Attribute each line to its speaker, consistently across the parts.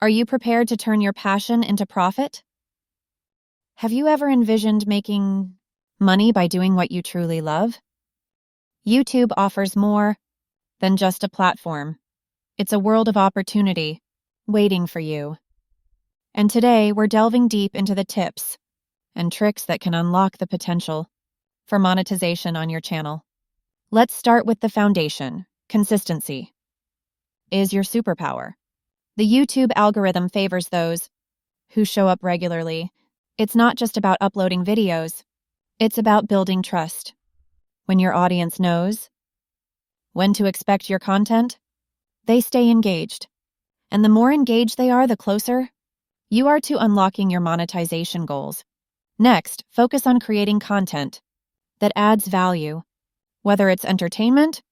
Speaker 1: Are you prepared to turn your passion into profit? Have you ever envisioned making money by doing what you truly love? YouTube offers more than just a platform. It's a world of opportunity waiting for you. And today, we're delving deep into the tips and tricks that can unlock the potential for monetization on your channel. Let's start with the foundation. Consistency is your superpower. The YouTube algorithm favors those who show up regularly. It's not just about uploading videos, it's about building trust. When your audience knows when to expect your content, they stay engaged. And the more engaged they are, the closer you are to unlocking your monetization goals. Next, focus on creating content that adds value. Whether it's entertainment,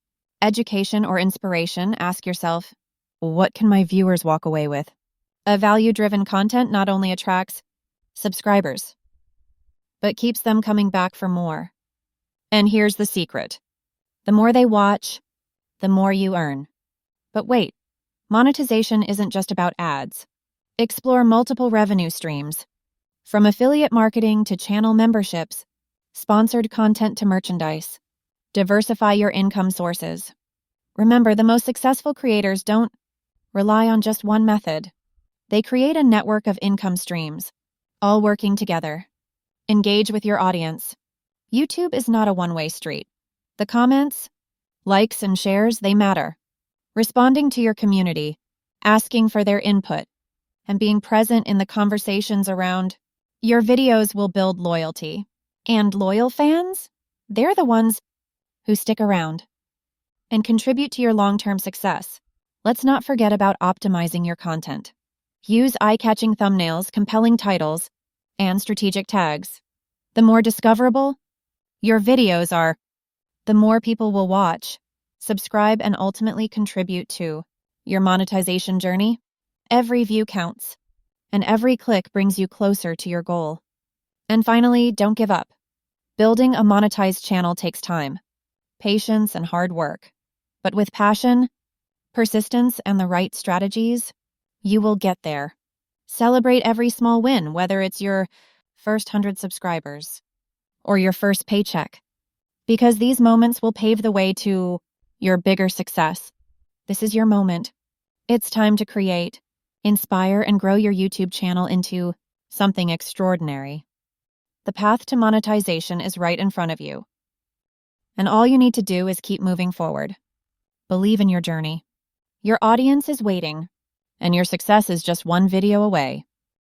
Speaker 1: education, or inspiration, ask yourself, what can my viewers walk away with? A value-driven content not only attracts subscribers, but keeps them coming back for more. And here's the secret. The more they watch, the more you earn. But wait, monetization isn't just about ads. Explore multiple revenue streams, from affiliate marketing to channel memberships, sponsored content to merchandise. Diversify your income sources. Remember, the most successful creators don't rely on just one method. They create a network of income streams, all working together. Engage with your audience. YouTube is not a one-way street. The comments, likes, and shares, they matter. Responding to your community, asking for their input, and being present in the conversations around your videos will build loyalty. And loyal fans? They're the ones who stick around and contribute to your long-term success. Let's not forget about optimizing your content. Use eye-catching thumbnails, compelling titles, and strategic tags. The more discoverable your videos are, the more people will watch, subscribe, and ultimately contribute to your monetization journey. Every view counts, and every click brings you closer to your goal. And finally, don't give up. Building a monetized channel takes time, patience, and hard work. But with passion, persistence, and the right strategies, you will get there. Celebrate every small win, whether it's your first 100 subscribers or your first paycheck, because these moments will pave the way to your bigger success. This is your moment. It's time to create, inspire, and grow your YouTube channel into something extraordinary. The path to monetization is right in front of you, and all you need to do is keep moving forward. Believe in your journey. Your audience is waiting, and your success is just one video away.